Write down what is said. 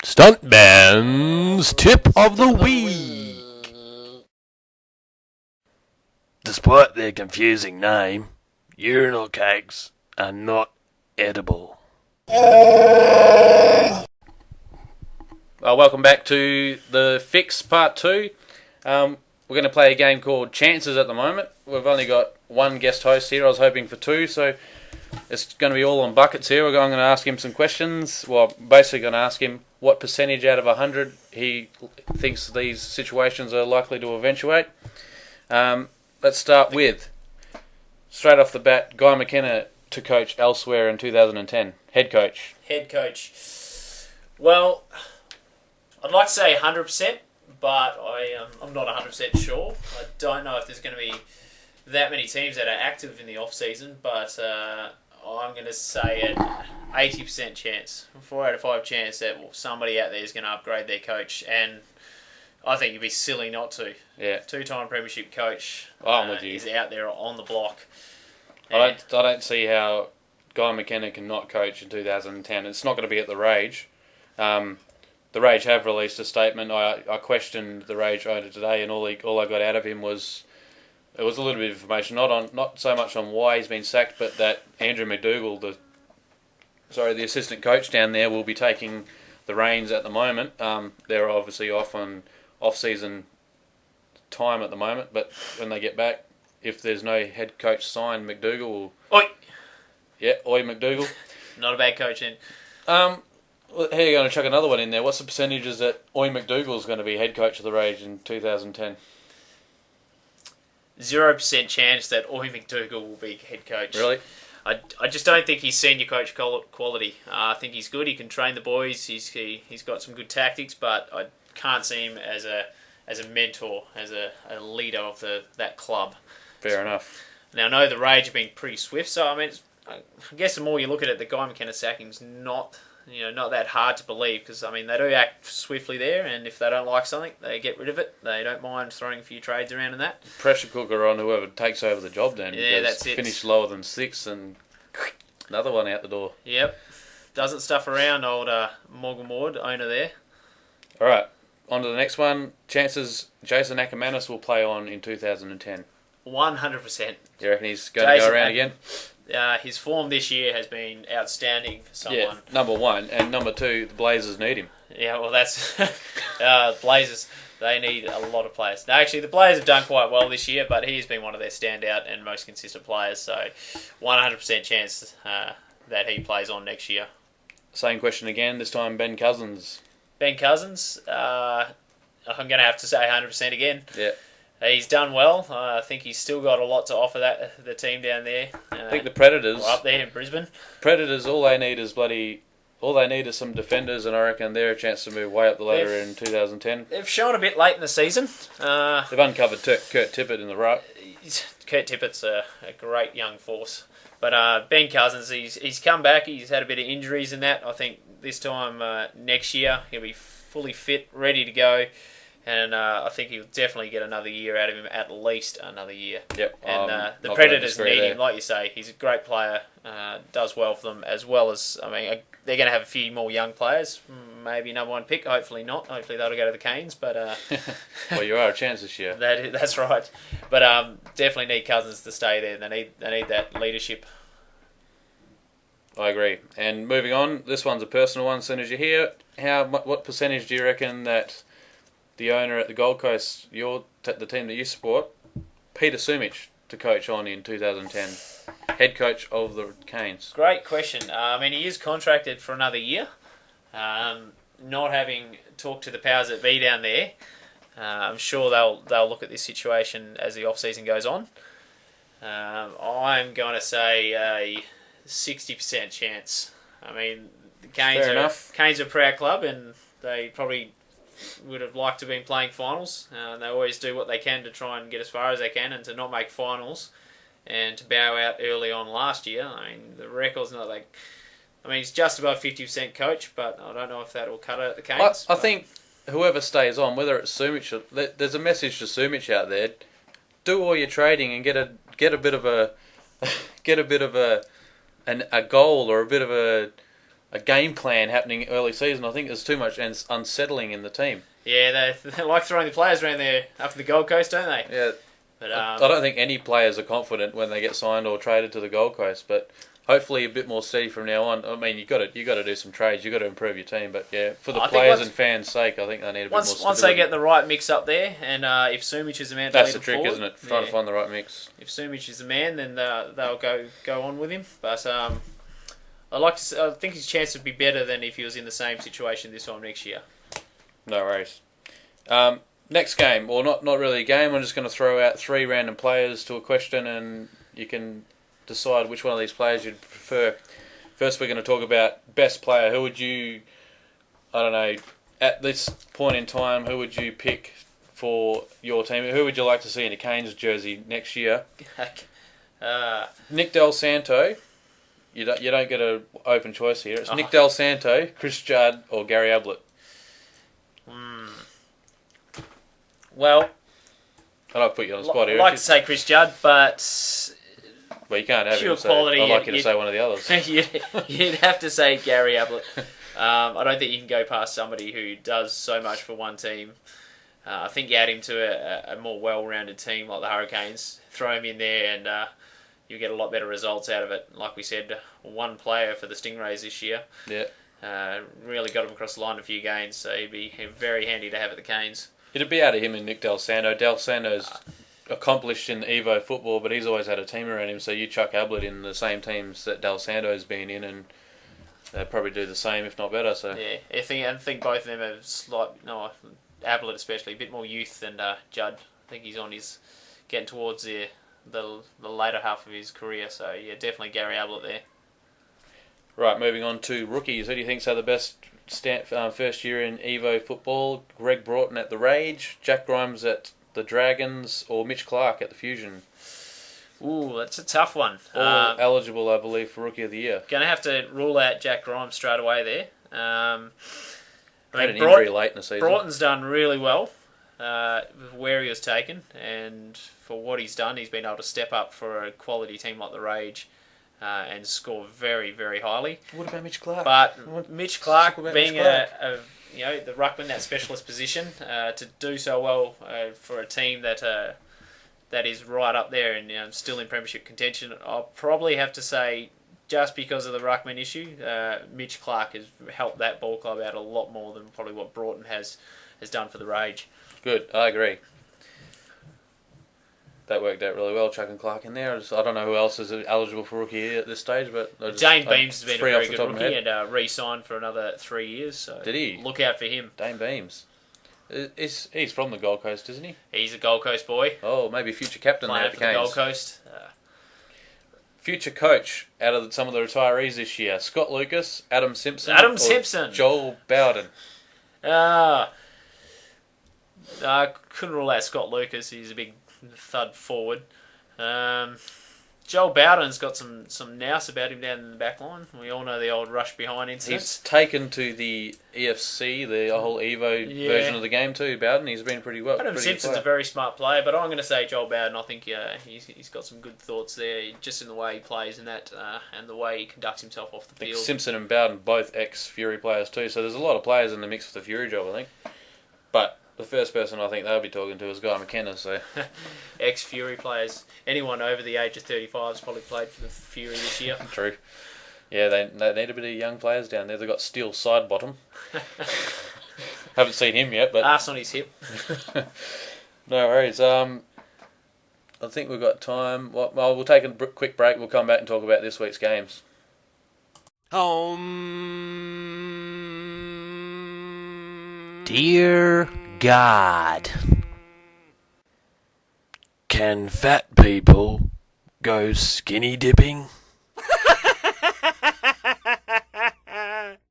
Stuntman's Tip of the Week. Despite their confusing name, urinal cakes are not edible. Welcome back to the Fix Part 2. We're going to play a game called Chances at the moment. We've only got one guest host here. I was hoping for two, so it's going to be all on buckets here. I'm going to ask him some questions. Well, basically going to ask him what percentage out of 100 he thinks these situations are likely to eventuate. Let's start with, straight off the bat, Guy McKenna to coach elsewhere in 2010. Head coach. Head coach. Well, I'd like to say 100%, but I'm not 100% sure. I don't know if there's going to be that many teams that are active in the off-season, but I'm going to say an 80% chance, 4 out of 5 chance that somebody out there is going to upgrade their coach, and I think you'd be silly not to. Yeah. 2-time premiership coach I'm with you. is out there on the block. I don't see how Guy McKenna can not coach in 2010. It's not going to be at the Rage. The Rage have released a statement. I questioned the Rage owner today, and all I got out of him was a little bit of information, not so much on why he's been sacked, but that Andrew McDougall, the assistant coach down there, will be taking the reins at the moment. They're obviously off-season time at the moment, but when they get back, if there's no head coach signed, McDougall will... Oi! Yeah, oi McDougall. Not a bad coach in. How are you going to chuck another one in there? What's the percentages that Oi McDougall's going to be head coach of the Rage in 2010? 0% chance that Oi McDougall will be head coach. Really? I just don't think he's senior coach quality. I think he's good. He can train the boys. He's got some good tactics, but I can't see him as a mentor, as a leader of that club. Fair enough. Now I know the Rage have been pretty swift, so I mean, I guess the more you look at it, the Guy McKenna sacking's not that hard to believe, because I mean they do act swiftly there, and if they don't like something, they get rid of it. They don't mind throwing a few trades around and that. Pressure cooker on whoever takes over the job then. Yeah, that's it. Finish lower than 6 and another one out the door. Yep. Doesn't stuff around, old Morgan Ward, owner there. All right, on to the next one. Chances Jason Ackermanis will play on in 2010. 100%. You reckon he's going to go around again? His form this year has been outstanding for someone. Yeah, number one. And number two, the Blazers need him. Yeah, well, that's... Blazers, they need a lot of players. Now, actually, the Blazers have done quite well this year, but he's been one of their standout and most consistent players, so 100% chance that he plays on next year. Same question again, this time Ben Cousins. Ben Cousins, I'm going to have to say 100% again. Yeah. He's done well. I think he's still got a lot to offer the team down there. I think the Predators... up there in Brisbane. Predators, all they need is some defenders, and I reckon they're a chance to move way up the ladder in 2010. They've shown a bit late in the season. They've uncovered Kurt Tippett in the right. Kurt Tippett's a great young force. But Ben Cousins, he's come back. He's had a bit of injuries in that. I think this time next year he'll be fully fit, ready to go. And I think he'll definitely get another year out of him, at least another year. Yep. And the Predators need him, like you say. He's a great player, does well for them, as well as, I mean, they're going to have a few more young players. Maybe number one pick, hopefully not. Hopefully they'll go to the Canes. But well, you are a chance this year. That's right. But definitely need Cousins to stay there. They need that leadership. I agree. And moving on, this one's a personal one. As soon as you hear, what percentage do you reckon that the owner at the Gold Coast, the team that you support, Peter Sumich, to coach on in 2010, head coach of the Canes? Great question. I mean, he is contracted for another year. Not having talked to the powers that be down there, I'm sure they'll look at this situation as the off season goes on. I'm going to say a 60% chance. I mean, the Canes are a proud club, and they probably would have liked to have been playing finals. They always do what they can to try and get as far as they can, and to not make finals and to bow out early on last year. I mean, the record's not like... I mean, he's just above 50% coach, but I don't know if that will cut out the Canes. I think whoever stays on, whether it's Sumich, there's a message to Sumich out there. Do all your trading and get a bit of a goal, or a bit of a game plan happening early season. I think there's too much unsettling in the team. Yeah, they like throwing the players around there up in the Gold Coast, don't they? Yeah. But, I don't think any players are confident when they get signed or traded to the Gold Coast, but hopefully a bit more steady from now on. I mean, you got to do some trades. You got to improve your team, but yeah, for the players and fans' sake, I think they need a bit more stability. Once they get the right mix up there, and if Sumich is the man, that's the trick, isn't it? Trying to find the right mix. If Sumich is the man, then they'll go on with him. But I think his chance would be better than if he was in the same situation this time next year. No worries. Next game, or not really a game. I'm just going to throw out 3 random players to a question, and you can decide which one of these players you'd prefer. First, we're going to talk about best player. Who would you, I don't know, at this point in time, who would you pick for your team? Who would you like to see in a Canes jersey next year? Nick Del Santo. You don't get an open choice here. It's Nick Del Santo, Chris Judd, or Gary Ablett. Well, I don't put you on the spot here. I'd like to say Chris Judd, but well, you can't have pure him. So quality. I'd like you to say one of the others. You'd have to say Gary Ablett. I don't think you can go past somebody who does so much for one team. I think you add him to a more well-rounded team like the Hurricanes, throw him in there, and you get a lot better results out of it. Like we said, one player for the Stingrays this year. Yeah. Really got him across the line a few games, so he'd be very handy to have at the Canes. It'd be out of him and Nick Del Santo. Del Santo's accomplished in EVO football, but he's always had a team around him, so you chuck Ablett in the same teams that Del Santo's been in, and they'll probably do the same, if not better. So yeah, I think both of them have Ablett especially, a bit more youth than Judd. I think he's getting towards the later half of his career, so yeah, definitely Gary Ablett there. Right, moving on to rookies. Who do you think's had the best first year in EVO football? Greg Broughton at the Rage, Jack Grimes at the Dragons, or Mitch Clark at the Fusion? Ooh, that's a tough one. All eligible, I believe, for Rookie of the Year. Going to have to rule out Jack Grimes straight away there. Had an injury late in the season. Broughton's done really well where he was taken, and for what he's done, he's been able to step up for a quality team like the Rage and score very, very highly. What about Mitch Clark? But Mitch Clark, being the ruckman, that specialist position, to do so well for a team that is right up there and still in premiership contention, I'll probably have to say, just because of the ruckman issue, Mitch Clark has helped that ball club out a lot more than probably what Broughton has done for the Rage. Good, I agree. That worked out really well, chucking Clark in there. I don't know who else is eligible for Rookie at this stage, but Dane Beams has been a very good rookie and re-signed for another 3 years. So did he? Look out for him. Dane Beams. He's from the Gold Coast, isn't he? He's a Gold Coast boy. Oh, maybe future captain there at the Canes. Gold Coast. Future coach out of some of the retirees this year: Scott Lucas, Adam Simpson, Joel Bowden. I couldn't rule out Scott Lucas. He's a big thud forward. Joel Bowden's got some nous about him down in the back line. We all know the old rush behind incident. He's taken to the EFC, the whole EVO version of the game too, Bowden. He's been pretty well. Adam Simpson's a very smart player, but I'm going to say Joel Bowden. I think he's got some good thoughts there, just in the way he plays and that, and the way he conducts himself off the field. Simpson and Bowden, both ex-Fury players too, so there's a lot of players in the mix for the Fury job, I think. But the first person I think they'll be talking to is Guy McKenna. So, ex-Fury players. Anyone over the age of 35 has probably played for the Fury this year. True. Yeah, they need a bit of young players down there. They've got Steele Sidebottom. Haven't seen him yet, but arse on his hip. No worries. I think we've got time. Well, we'll take a quick break. We'll come back and talk about this week's games. Dear God, can fat people go skinny dipping?